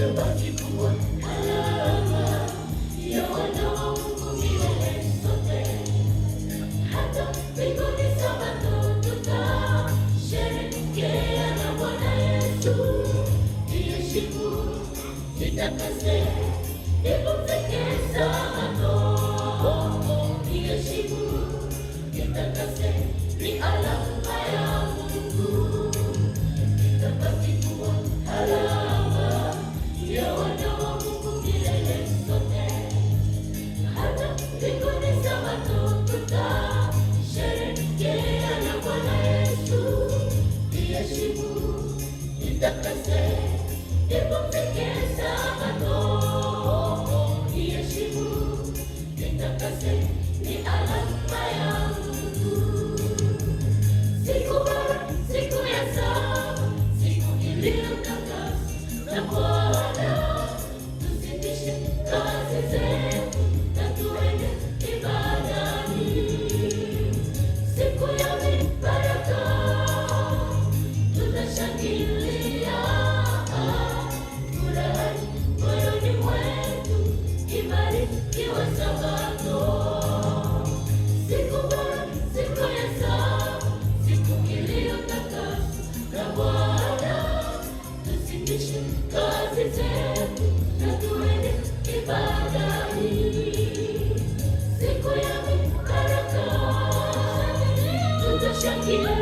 Yabaki kuwa alama ya wana wa Mungu milele sote, hata mbinguni Sabato tutasherehekea na Bwana Yesu. Iheshimu, itakase, ipumzike Sabato. Iheshimu, itakase, ni alama ya Mungu. Itabaki kuwa alama ya wana wa Mungu milele sote, hata mbinguni Sabato tutasherehekea na Bwana Yesu. Iheshimu, itakase, ipumzike Sabato. Iheshimu, itakase, ni alama ya Mungu. Siku bora, siku ya saba, siku iliyotakaswa na Bwana, tuzidishe kazi zetu na tuende ibadani. Siku ya mibaraka, tutashangilia furahi moyoni mwetu, ibarikiwe Sabato. Siku bora, siku ya saba, siku iliyotakaswa na Bwana, tuzidishe kazi zetu na tuende ibadani. Siku ya mibaraka, tutashangilia